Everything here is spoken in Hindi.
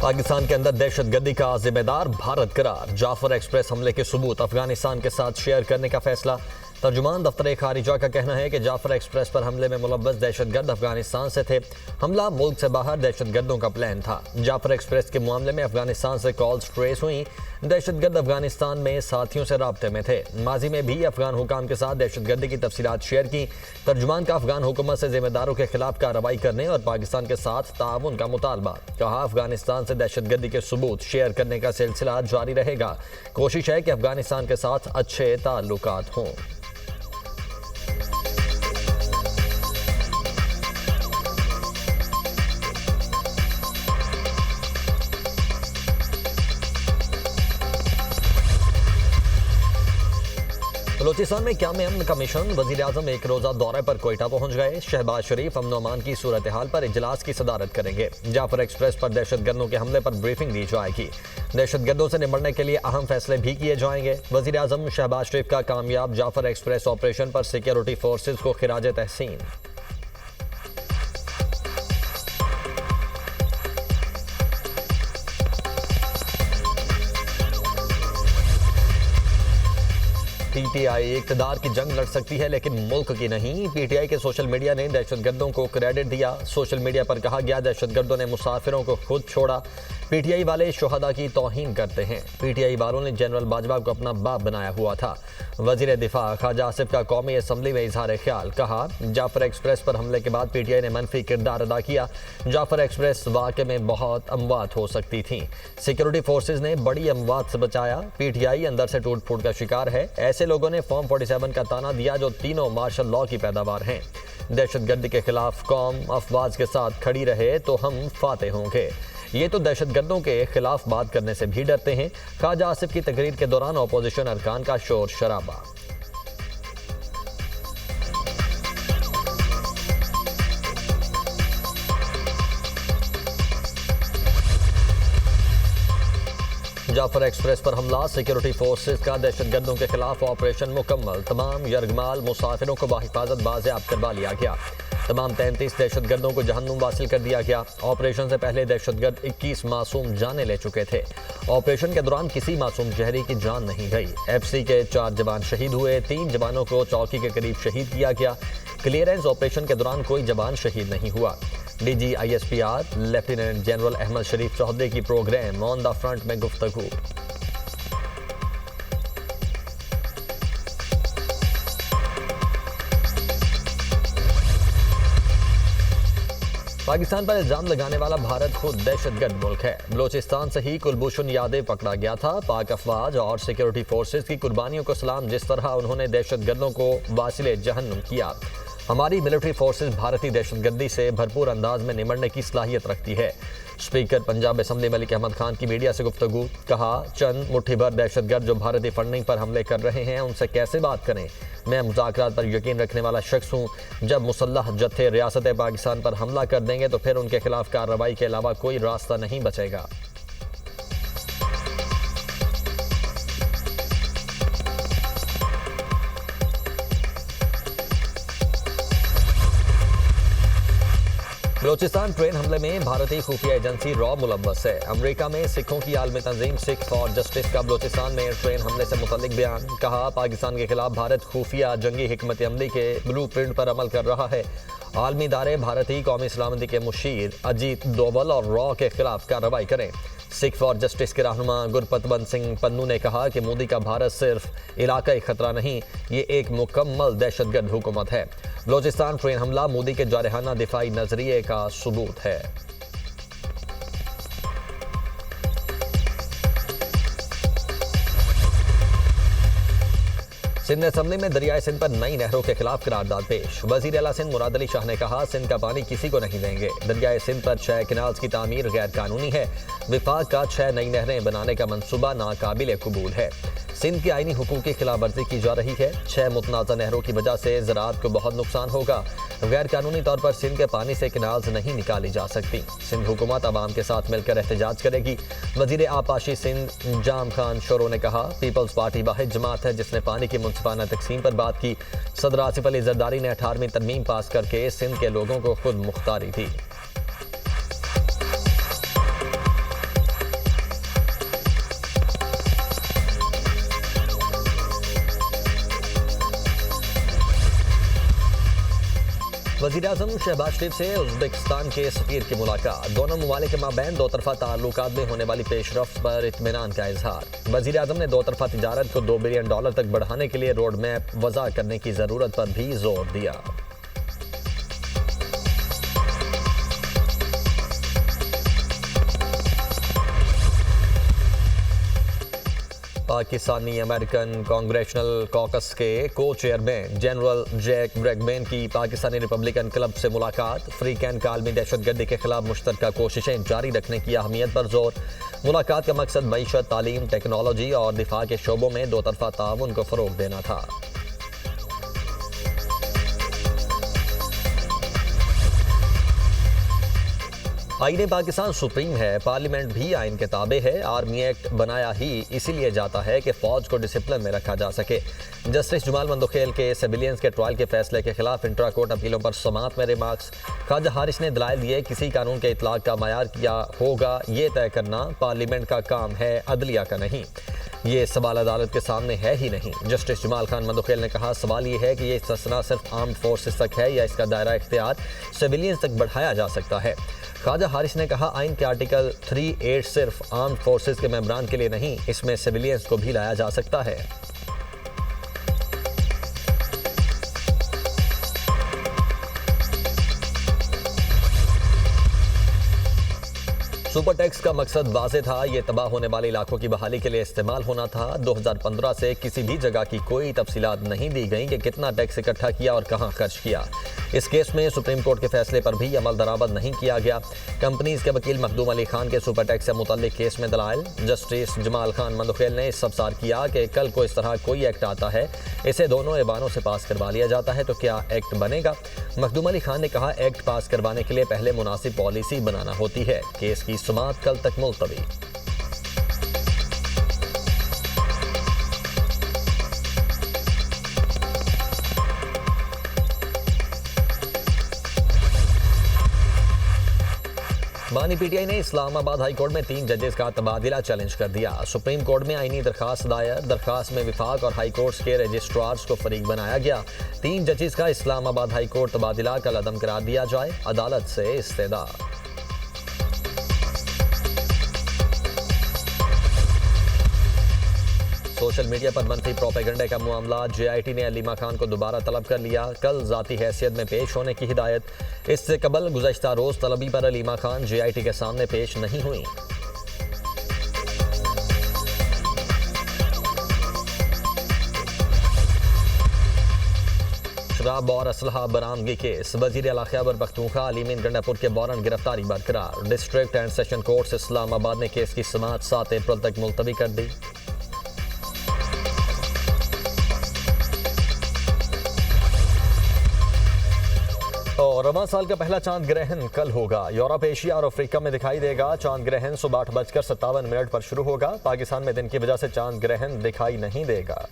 पाकिस्तान के अंदर दहशतगर्दी का जिम्मेदार भारत करार। जाफर एक्सप्रेस हमले के सबूत अफगानिस्तान के साथ शेयर करने का फैसला। तर्जुमान दफ्तर खारिजा का कहना है कि जाफर एक्सप्रेस पर हमले में मुलव्वस दहशतगर्द अफगानिस्तान से थे। हमला मुल्क से बाहर दहशतगर्दों का प्लान था। जाफर एक्सप्रेस के मामले में अफगानिस्तान से कॉल्स ट्रेस हुई। दहशतगर्द अफगानिस्तान में साथियों से राब्ते में थे। माजी में भी अफगान हुकाम के साथ दहशतगर्दी की तफसीलात शेयर की। तर्जुमान का अफगान हुकूमत से जिम्मेदारों के खिलाफ कार्रवाई करने और पाकिस्तान के साथ ताउन का मुतालबा। कहा, अफगानिस्तान से दहशतगर्दी के सबूत शेयर करने का सिलसिला जारी रहेगा। कोशिश है कि अफगानिस्तान के साथ अच्छे ताल्लुकात हों। बलोचिस्तान में क़याम अमन कमीशन वज़ीर-ए-आज़म एक रोज़ा दौरे पर कोयटा पहुंच गए। शहबाज शरीफ अमन अमान की सूरत हाल पर इजलास की सदारत करेंगे। जाफर एक्सप्रेस पर दहशतगर्दों के हमले पर ब्रीफिंग दी जाएगी। दहशतगर्दों से निपटने के लिए अहम फैसले भी किए जाएंगे। वज़ीर-ए-आज़म शहबाज शरीफ का कामयाब जाफर एक्सप्रेस ऑपरेशन पर सिक्योरिटी फोर्सेज को खिराज तहसीन। पीटीआई इक़्तिदार की जंग लड़ सकती है लेकिन मुल्क की नहीं। पीटीआई के सोशल मीडिया ने दहशतगर्दों को क्रेडिट दिया। सोशल मीडिया पर कहा गया, दहशतगर्दों ने मुसाफिरों को खुद छोड़ा। पीटीआई वाले शुहदा की तौहीन करते हैं। पीटीआई वालों ने जनरल बाजवा को अपना बाप बनाया हुआ था। वज़ीर दिफा ख्वाजा आसिफ का कौमी असम्बली में इजहार ख्याल। कहा, जाफर एक्सप्रेस पर हमले के बाद पीटीआई ने मनफी किरदार अदा किया। जाफर एक्सप्रेस वाक़े में बहुत अमवात हो सकती थी। सिक्योरिटी फोर्सेज ने बड़ी अमवात से बचाया। पीटीआई अंदर से टूट फूट का शिकार है। ऐसे लोगों ने फॉर्म 47 का ताना दिया जो तीनों मार्शल लॉ की पैदावार हैं। दहशतगर्दी के खिलाफ कौम अफवाज के साथ खड़ी रहे तो हम फाते होंगे। ये तो दहशतगर्दों के खिलाफ बात करने से भी डरते हैं। ख्वाजा आसिफ की तकरीर के दौरान अपोजिशन अरकान का शोर शराबा। जाफर एक्सप्रेस पर हमला, सिक्योरिटी फोर्सेज का दहशतगर्दों के खिलाफ ऑपरेशन मुकम्मल। तमाम यरगमाल मुसाफिरों को बाहिफाजत बाज़ेआब करवा लिया गया। तमाम 33 दहशतगर्दों को जहन्नुम वासिल कर दिया गया। ऑपरेशन से पहले दहशतगर्द 21 मासूम जानें ले चुके थे। ऑपरेशन के दौरान किसी मासूम शहरी की जान नहीं गई। एफसी के 4 जवान शहीद हुए। 3 जवानों को चौकी के करीब शहीद किया गया। क्लियरेंस ऑपरेशन के दौरान कोई जवान शहीद नहीं हुआ। DG ISPR lieutenant general Ahmed Sharif Chaudhry की प्रोग्राम ऑन द फ्रंट में गुफ्तगू। पाकिस्तान पर इल्जाम लगाने वाला भारत खुद दहशतगर्द मुल्क है। बलोचिस्तान से ही कुलभूषण यादव पकड़ा गया था। पाक अफवाज और सिक्योरिटी फोर्सेज की कुर्बानियों को सलाम। जिस तरह उन्होंने दहशतगर्दों को वासिले जहन्नुम किया। हमारी मिलिट्री फोर्सेज भारतीय दहशतगर्दी से भरपूर अंदाज में निमटने की सलाहियत रखती है। स्पीकर पंजाब असम्बली मलिक अहमद खान की मीडिया से गुफ्तगू। कहा, चंद मुट्ठी भर दहशतगर्द जो भारतीय फंडिंग पर हमले कर रहे हैं उनसे कैसे बात करें। मैं मुज़ाकरात पर यकीन रखने वाला शख्स हूँ। जब मुसल्लह जत्थे रियासत पाकिस्तान पर हमला कर देंगे तो फिर उनके खिलाफ कार्रवाई के अलावा कोई रास्ता नहीं बचेगा। बलोचिस्तान ट्रेन हमले में भारतीय खुफिया एजेंसी रॉ मुलव्वस है। अमेरिका में सिखों की आलमी तंजीम सिख फॉर जस्टिस का बलोचिस्तान में ट्रेन हमले से मुतल्लिक बयान। कहा, पाकिस्तान के खिलाफ भारत खुफिया जंगी हिकमत अमली के ब्लू प्रिंट पर अमल कर रहा है। आलमी इदारे भारतीय कौमी सलामती के मुशीर अजीत डोवल और रॉ के खिलाफ कार्रवाई करें। सिख फॉर जस्टिस के रहनुमा गुरपतवंत सिंह पन्नू ने कहा कि मोदी का भारत सिर्फ इलाकाई खतरा नहीं, ये एक मुकम्मल दहशतगर्द हुकूमत है। बलोचिस्तान ट्रेन हमला मोदी के जारहाना दिफाई नजरिए का सबूत है। सिंध असम्बली में दरियाए सिंध पर नई नहरों के खिलाफ करारदाद पेश। वजीर आला सिंध मुराद अली शाह ने कहा, सिंध का पानी किसी को नहीं देंगे। दरियाए सिंध पर 6 कैनाल्स की तामीर गैर कानूनी है। विफाक का 6 नई नहरें बनाने का मंसूबा नाकाबिल कबूल है। सिंध की आईनी हुकूक की खिलाफ वर्जी की जा रही है। 6 मुतनाज़ा नहरों की वजह से ज़राअत को बहुत नुकसान होगा। गैर कानूनी तौर पर सिंध के पानी से कैनाल्स नहीं निकाली जा सकती। सिंध हुकूमत आवाम के साथ मिलकर एहतजाज करेगी। वजीर आपाशी सिंध जाम खान शोरो ने कहा, पीपल्स पार्टी वाहिद जमात है जिसने पानी की मुनसिफाना तकसीम पर बात की। सदर आसिफ अली जरदारी ने 18वीं तरमीम पास करके सिंध के लोगों को खुद मुख्तारी दी। वज़ीर-ए-आज़म शहबाज शरीफ से उज़्बेकिस्तान के सफ़ीर की मुलाकात। दोनों ममालिक के माबैन दो तरफ़ा ताल्लुकात में होने वाली पेशरफ्त पर इत्मीनान का इजहार। वज़ीर-ए-आज़म ने दो तरफ़ा तिजारत को $2 बिलियन तक बढ़ाने के लिए रोड मैप वज़ा करने की ज़रूरत पर भी जोर दिया। पाकिस्तानी अमेरिकन कांग्रेशनल कॉकस के को चेयरमैन जनरल जैक ब्रैगमैन की पाकिस्तानी रिपब्लिकन क्लब से मुलाकात। अफ्रीका एंड कालमी दहशतगर्दी के खिलाफ मुश्तरका कोशिशें जारी रखने की अहमियत पर जोर। मुलाकात का मकसद मईशत, तालीम, टेक्नोलॉजी और दिफा के शोबों में दो तरफा ताउन को फ़रोग देना था। आईन पाकिस्तान सुप्रीम है, पार्लियामेंट भी आइन के ताबे है। आर्मी एक्ट बनाया ही इसीलिए जाता है कि फौज को डिसिप्लिन में रखा जा सके। जस्टिस जमाल मंदोखेल के सिविलियंस के ट्रायल के फैसले के खिलाफ इंट्रा कोर्ट अपीलों पर समाअत में रिमार्क्स। ख्वाजा हारिस ने दलाइल दिए, किसी कानून के इतलाक का मयार क्या होगा ये तय करना पार्लियामेंट का काम है, अदलिया का नहीं। ये सवाल अदालत के सामने है ही नहीं। जस्टिस जमाल खान मंदोखेल ने कहा, सवाल ये है कि ये इस्तिस्ना सिर्फ आर्म्ड फोर्सेस तक है या इसका दायरा इख्तियार सिविलियंस तक बढ़ाया जा सकता है। ख्वाजा हारिस ने कहा, आइन के आर्टिकल 38 सिर्फ आर्म्ड फोर्सेस के मेंबरान के लिए नहीं, इसमें सिविलियंस को भी लाया जा सकता है। सुपर टैक्स का मकसद वाज़ेह था, ये तबाह होने वाले इलाकों की बहाली के लिए इस्तेमाल होना था। 2015 से किसी भी जगह की कोई तफसीलात नहीं दी गई कि कितना टैक्स इकट्ठा किया और कहां खर्च किया। इस केस में सुप्रीम कोर्ट के फैसले पर भी अमल दरामद नहीं किया गया। कंपनीज के वकील मखदूम अली खान के सुपर टैक्स से मुतल्लिक केस में दलाइल। जस्टिस जमाल खान मंदोखेल ने इस्तफसार किया कि कल को इस तरह कोई एक्ट आता है, इसे दोनों ऐवानों से पास करवा लिया जाता है तो क्या एक्ट बनेगा। मखदूम अली खान ने कहा, एक्ट पास करवाने के लिए पहले मुनासिब पॉलिसी बनाना होती है। केस की सुमात कल तक मुलतवी। बानी पीटीआई ने इस्लामाबाद हाई कोर्ट में 3 जजेस का तबादला चैलेंज कर दिया। सुप्रीम कोर्ट में आईनी दरखास्त दायर, दरखास्त में विफाक और हाई कोर्ट्स के रजिस्ट्रार्स को फरीक बनाया गया। 3 जजेस का इस्लामाबाद हाई कोर्ट तबादला कल अदम करार दिया जाए, अदालत से इस्तेदा। सोशल मीडिया पर मनफी प्रोपेगेंडे का मामला, जेआईटी ने अलीमा खान को दोबारा तलब कर लिया। कल जाती हैसियत में पेश होने की हिदायत। इससे कबल गुज़श्ता रोज तलबी पर अलीमा खान जेआईटी के सामने पेश नहीं हुई। शराब और असलहा बरामदगी केस, वजीर आला खैबर पख्तूनख्वा अलीमीन गंडापुर के वारंट गिरफ्तारी बरकरार। District and session court Islamabad ने केस की समाअत 7 अप्रैल तक मुलतवी कर दी। और रवां साल का पहला चांद ग्रहण कल होगा। यूरोप, एशिया और अफ्रीका में दिखाई देगा। चांद ग्रहण सुबह 8:57 पर शुरू होगा। पाकिस्तान में दिन की वजह से चांद ग्रहण दिखाई नहीं देगा।